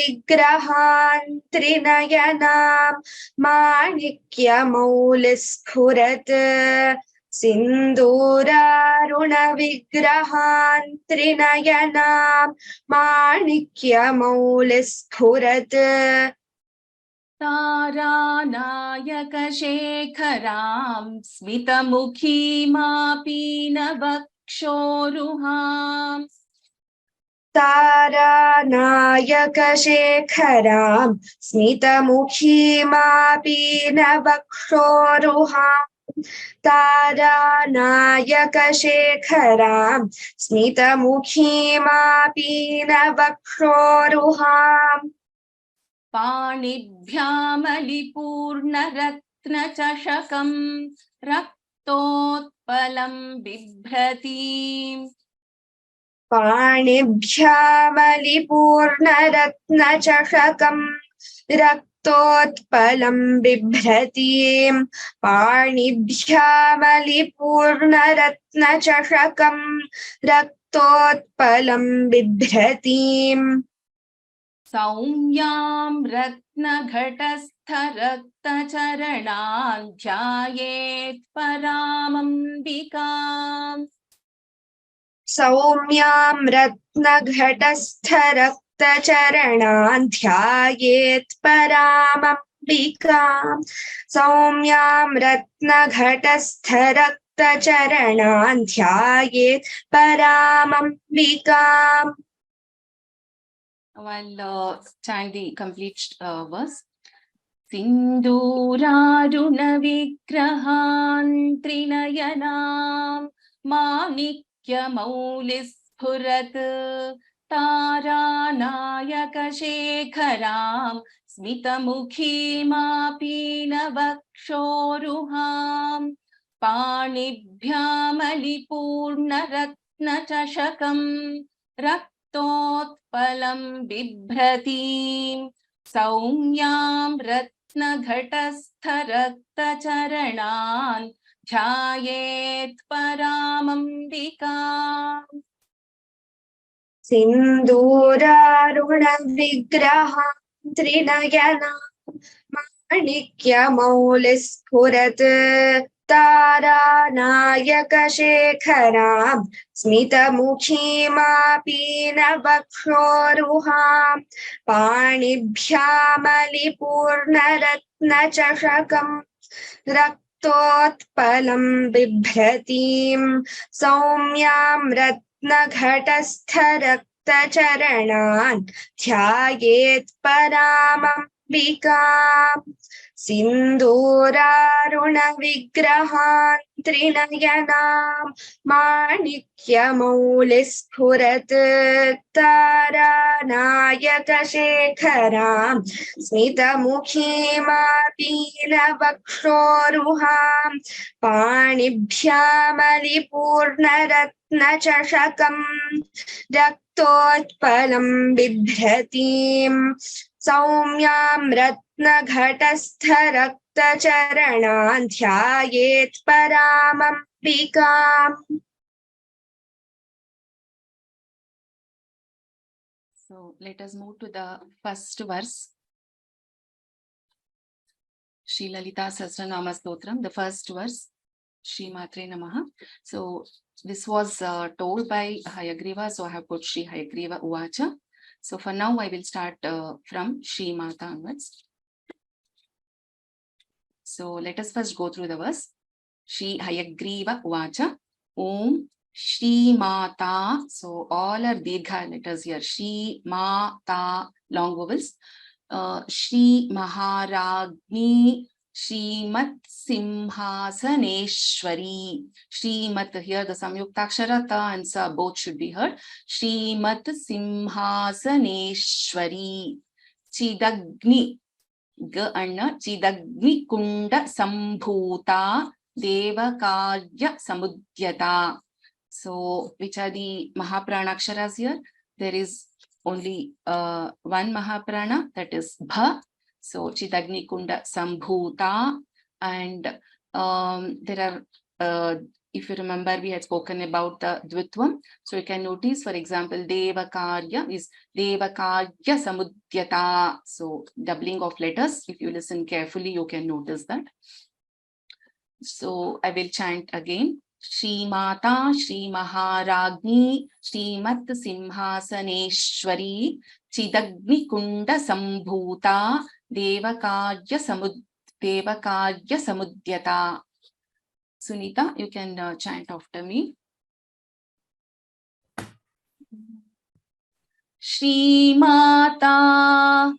सिन्दूरारुणविग्रहान् त्रिनयनाम् माणिक्यमौलिस्फुरत् सिन्दूरारुणविग्रहान् त्रिनयनाम् माणिक्यमौलिस्फुरत् तारानायकशेखरां स्मितमुखीमापीनवक्षोरुहाम् तारानायकशेखरां स्मितमुखीमापीनवक्षोरुहाम् तारानायकशेखरां स्मितमुखीमापीनवक्षोरुहाम् पाणिभ्यामलिपूर्णरत्नचषकम् रक्तोत्पलं बिभ्रतीम् पाणिभ्यामलिपूर्णरत्नचषकम् रक्तोत्पलं बिभ्रतीम् पाणिभ्यामलिपूर्णरत्नचषकम् रक्तोत्पलं बिभ्रतीम् सौम्यां रत्नघटस्थरक्तचरणान् ध्यायेत् परामम्बिकाम् सौम्यां रत्नघटस्थरक्तचरणान् ध्यायेत् परामम्बिकाम् सौम्यां रत्नघटस्थरक्तचरणान् ध्यायेत् परामम्बिकाम्. While chant the complete verse. Sindhurarunavigrahan trinayanam manikya-maulispurat taranayakashekharam smitamukhimapinavakshoruham panibhyamalipurnaratnachashakam raktotpalam bibhratim सौम्यां रत्नघटस्थरक्तचरणान् ध्यायेत् परामम्बिकाम्. सिन्दूरारुणविग्रहान् त्रिनयनां माणिक्यमौलिस्फुरत् तारानायकशेखरां स्मितमुखीमापीनवक्षोरुहां पाणिभ्यामलिपूर्णरत्नचषकं रक्तोत्पलं बिभ्रतीं सौम्यां रत्नघटस्थरक्तचरणान् ध्यायेत् परामम्बिकाम्. सिन्दूरारुणविग्रहान् त्रिनयनां माणिक्यमौलिस्फुरत् तारानायकशेखरां स्मितमुखीमापीनवक्षोरुहां पाणिभ्यामलिपूर्णरत्नचषकं रक्तोत्पलं बिभ्रतीं सौम्यां रत्नघटस्थरक्तचरणान् ध्यायेत् परामम्बिकाम्. So let us move to the first verse. Sri Lalita Sahasranama Stotram, the first verse. Shri Matre Namaha. So this was told by Hayagriva, so I have put Shri Hayagriva Uvacha. So for now I will start from Shri Mata onwards. So let us first go through the verse. Shri Hayagriva Uvacha. Om Shri Mata. So all are Dirgha letters here. Shri Mata, long vowels. Shri Maharagni Smt.Simhasaneshwari. Shrimat, here the Samyuktakshara ta and sa both should be heard. Shrimat-Simhasaneshwari. Chidagni, G anna, Chidagni Kunda Sambhuta Devakarya Samudyata. So which are the Mahapranaksharas here? There is only one Mahaprana, that is Bha. So Chidagni Kunda Sambhuta, and there are, if you remember, we had spoken about the Dvitvam. So you can notice, for example, Devakarya is Devakarya Samudyata. So doubling of letters. If you listen carefully, you can notice that. So I will chant again. Shri Mata, Shri Maharagni, Smt.Simhasaneshwari, Chidagni Kunda Sambhuta, Devakarya Samudyata. Sunita, you can chant after me. Shri Mata,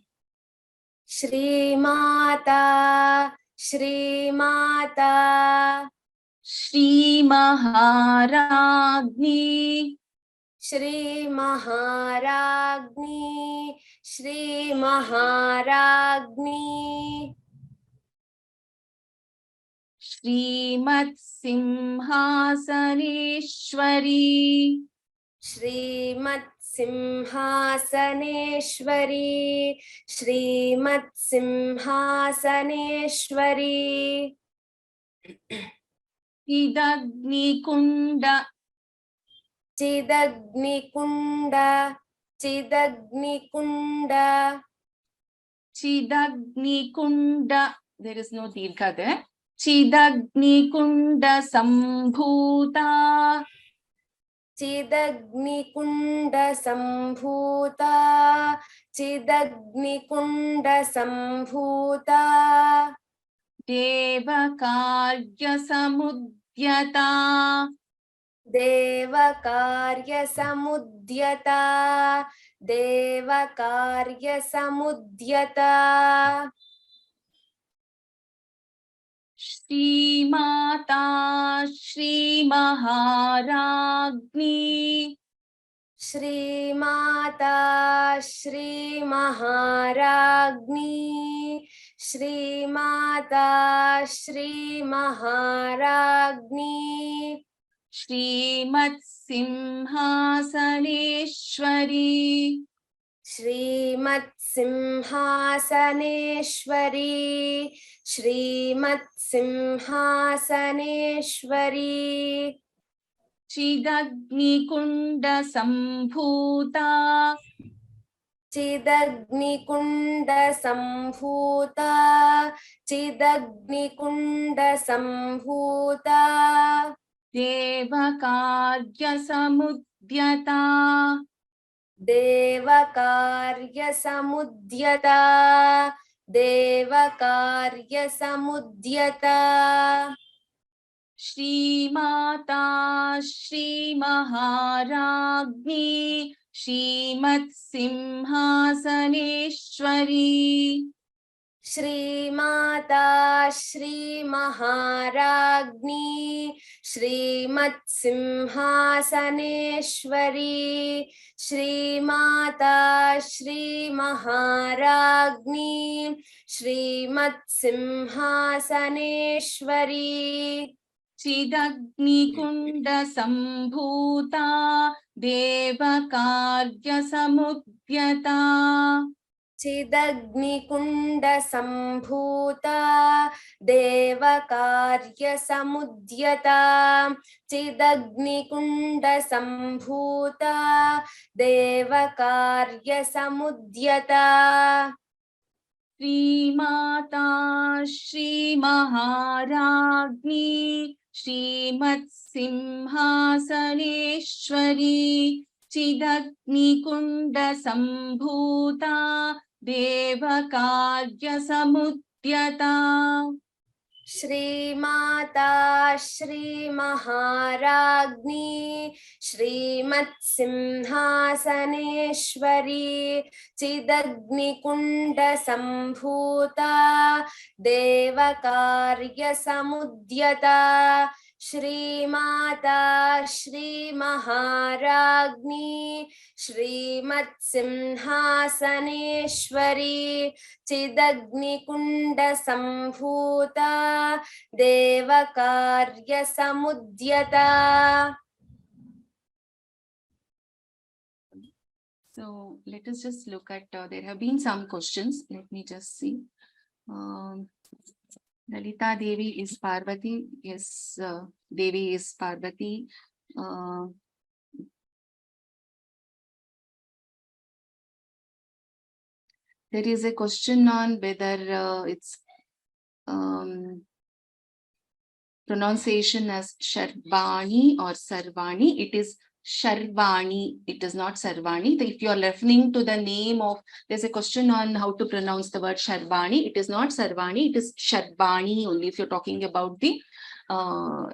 Shri Mata, Shri Mata, Shri Maharagni, Shri Maharagni, Shri Maharagni, Srimat-Simhasaneshwari, Srimat-Simhasaneshwari, Srimat-Simhasaneshwari, Chidagni-Kunda, Chidagni-Kunda, Chidagni-Kunda, Chidagni-Kunda, there is no dirgha there. Chidagni-Kunda Sambhuta, Chidagni-Kunda Sambhuta, चिदग्निकुण्डसम्भूता देवकार्यसमुद्यता देवकार्यसमुद्यता देवकार्यसमुद्यता Shri Mata श्रीमहाराज्ञी Shri Mata श्रीमहाराज्ञी Shri Mata श्रीमहाराज्ञी श्रीमत्सिंहासनेश्वरी श्रीमत्सिंहासनेश्वरी श्रीमत्सिंहासनेश्वरी चिदग्निकुण्डसम्भूता चिदग्निकुण्डसम्भूता चिदग्निकुण्डसम्भूता देवकार्यसमुद्यता देवकार्यसमुद्यता देवकार्यसमुद्यता Shri Mata श्रीमहाराज्ञी श्रीमत्सिंहासनेश्वरी Shri Mata श्रीमहाराज्ञी श्रीमत्सिंहासनेश्वरी Shri Mata श्रीमहाराज्ञी श्रीमत्सिंहासनेश्वरी चिदग्निकुण्डसम्भूता देवकार्यसमुद्यता चिदग्निकुण्डसम्भूता देवकार्यसमुद्यता चिदग्निकुण्डसम्भूता देवकार्यसमुद्यता Shri Mata श्रीमहाराज्ञी श्रीमत्सिंहासनेश्वरी चिदग्निकुण्डसम्भूता देवकार्यसमुद्यता Shri Mata श्रीमहाराज्ञी श्रीमत्सिंहासनेश्वरी चिदग्निकुण्डसम्भूता देवकार्यसमुद्यता Shri Mata श्रीमहाराज्ञी श्रीमत्सिंहासनेश्वरी चिदग्निकुण्डसम्भूता देवकार्यसमुद्यता. So let us just look at, there have been some questions. Let me just see. Lalita Devi is Parvati. Yes, Devi is Parvati. There is a question on whether it's pronunciation as Sharvani or Sarvani. It is Sharvani. It is not Sarvani. If you are referring to the name of, there's a question on how to pronounce the word Sharvani. It is not Sarvani. It is Sharvani only if you're talking about the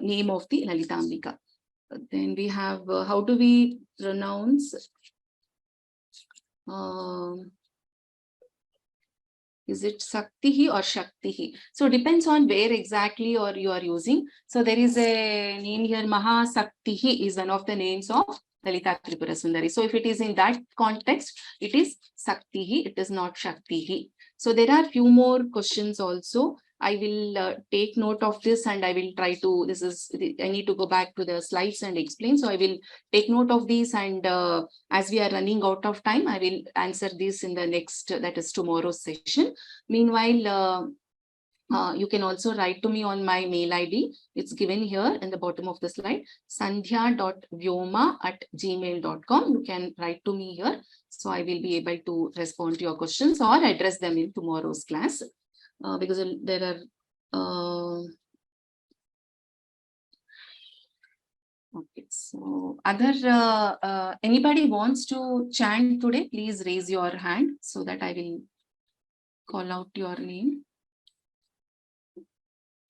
name of the Lalitambika. Then we have how do we pronounce is it Saktihi or Shaktihi? So depends on where exactly or you are using. So there is a name here, Mahasaktihi is one of the names of Lalita Tripura Sundari. So if it is in that context, it is Saktihi, it is not Shaktihi. So there are few more questions also. I will take note of this and I will try to, I need to go back to the slides and explain. So I will take note of these and as we are running out of time, I will answer this in the next, that is tomorrow's session. Meanwhile, you can also write to me on my mail ID. It's given here in the bottom of the slide, sandhya.vyoma@gmail.com. You can write to me here. So I will be able to respond to your questions or address them in tomorrow's class. Because there are okay, So anybody wants to chant today, please raise your hand so that I will call out your name.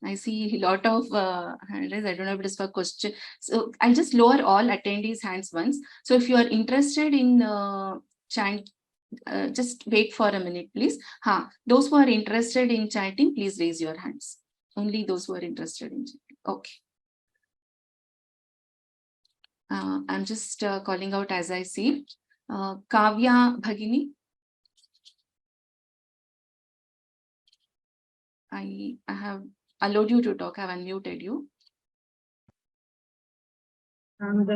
I see a lot of hand raised. I don't know if it is for question. So I'll just lower all attendees' hands once. So if you are interested in chant, just wait for a minute, please. Those who are interested in chanting, please raise your hands. Only those who are interested in chanting. Okay. I'm just calling out as I see. Kavya Bhagini. I have allowed you to talk. I've unmuted you. Ram.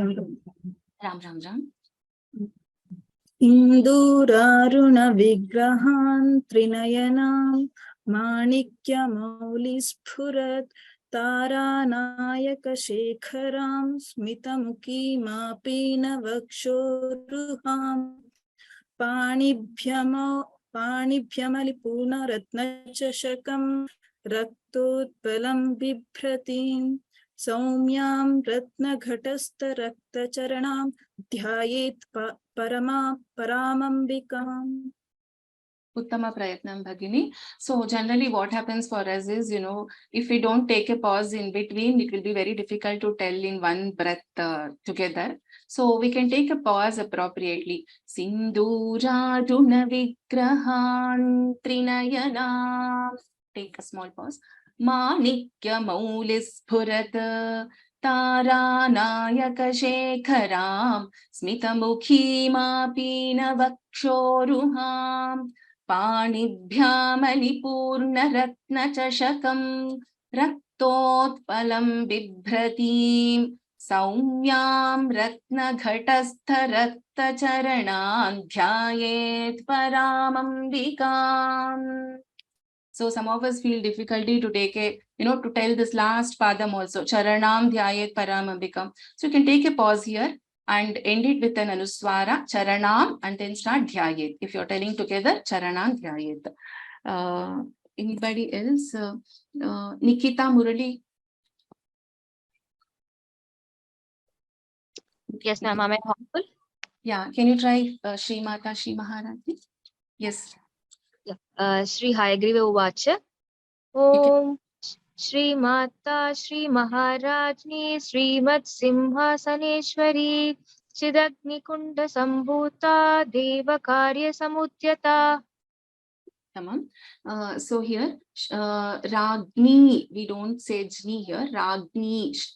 Induraruna vigrahan trinayanam manikya-maulispurat taranayaka shekharam smitamuki mapina vakshoruham panibhyamali ratnachashakam raktotpalam bibhratim Saumyam ratna ghatastha rakta charanam dhyayet paramambikam. Uttama Prayatnam Bhagini. So generally what happens for us is, if we don't take a pause in between, it will be very difficult to tell in one breath together. So we can take a pause appropriately. Sindura Duna Vigrahan Trinayanam. Take a small pause. Manikya Maulis Purata Taranayaka Shekharam Smitamukhi Mapina Vakshoruham Panibhyamaliपूर्णरत्नचषकं रक्तोत्पलं बिभ्रतीं सौम्यां रत्नघटस्थरक्तचरणान् ध्यायेत् परामम्बिकाम्. So some of us feel difficulty to take to tell this last padam also. Charanam dhyayet paramambikam. So you can take a pause here and end it with an anuswara, charanam, and then start dhyayet. If you're telling together, charanam dhyayet. Anybody else? Nikita Murali? Yes, ma'am. Am I audible? Yeah. Can you try Shri Mata, Shri Maharani? Yes. Yeah. Shri Hayagriva Uvacha. Om Shri Mata Shri Maharajni Srimad-Simhasaneshwari Chidagni-kunda Sambhuta Deva-karya Samudyata. Tamam. So here, Ragni, we don't say Jni here. Ragni, it's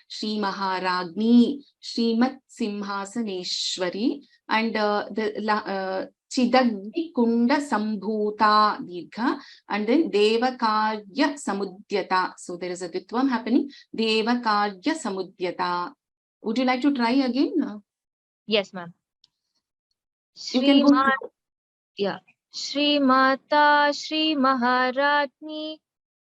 Shri Maharagni, Srimad-Simhasaneshwari, and the Chidagni Kunda Sambhuta Dirgha, and then Deva-karya Samudyata. So there is a Ditvam happening. Deva-karya Samudyata. Would you like to try again? Yes, ma'am. You can go. Yeah. Shri Mata Shri Maharajni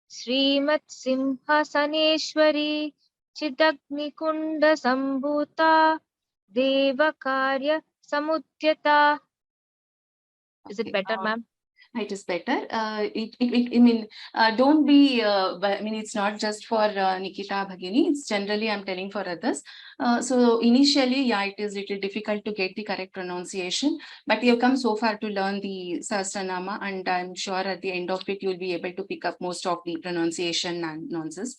Srimad-Simhasaneshwari Chidagni-kunda Sambhuta Deva-karya Samudyata. Is it better, ma'am? It is better. Don't be, it's not just for Nikita Bhagini. It's generally I'm telling for others. So initially, yeah, it is little difficult to get the correct pronunciation, but you have come so far to learn the Sahasranama, and I'm sure at the end of it, you'll be able to pick up most of the pronunciation and nonsense.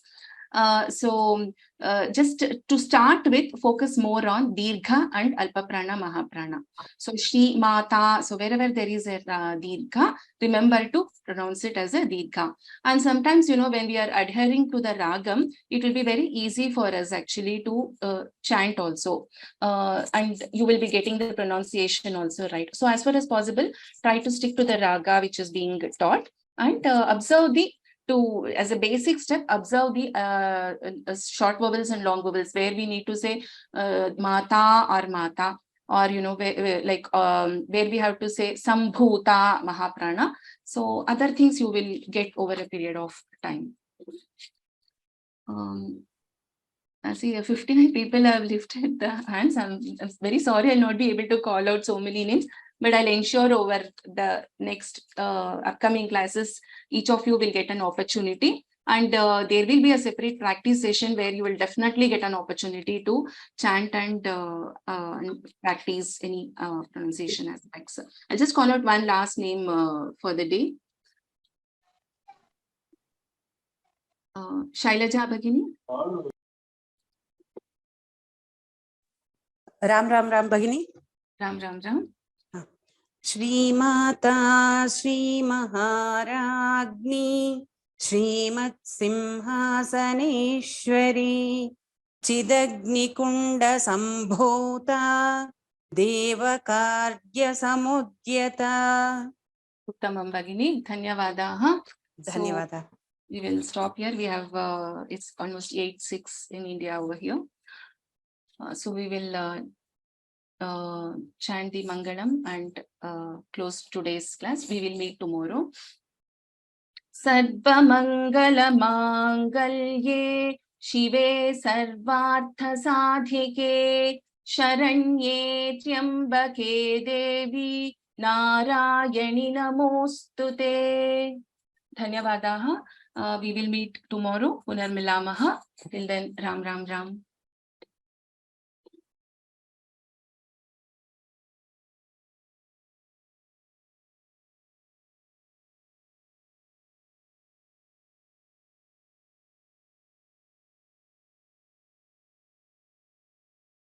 Just to start with, focus more on Dirgha and Alpaprana Mahaprana. So Shri Mata, so wherever there is a Dirgha, remember to pronounce it as a Dirgha. And sometimes, when we are adhering to the Ragam, it will be very easy for us actually to chant also. And you will be getting the pronunciation also right. So as far as possible, try to stick to the Raga which is being taught, and observe as a basic step, observe the short vowels and long vowels, where we need to say Mata or Mata, or where we have to say Sambhuta Mahaprana. So other things you will get over a period of time. I see 59 people have lifted the hands. I'm very sorry I'll not be able to call out so many names, but I'll ensure over the next upcoming classes, each of you will get an opportunity. And there will be a separate practice session where you will definitely get an opportunity to chant and practice any pronunciation aspects. I'll just call out one last name for the day. Shailaja Bhagini. Ram Ram Ram भगिनी. Ram Ram Ram. श्रीमाता Shri महाराज्ञी श्रीमत् Simhasaneshwari चिदग्निकुंड संभूता देवकार्य समुद्यता. Uttamam Bhagini. Dhanyavadaha. धन्यवाद. We will stop here. We have it's almost 8:06 in India over here. So we will chant the Mangalam and close today's class. We will meet tomorrow. Sarva Mangala Mangalye Shive Sarvartha Sadhike Sharanye Triambake Devi Narayani Namostute. Dhanyavadaha. We will meet tomorrow. Punarmilamaha. Till then, Ram Ram Ram.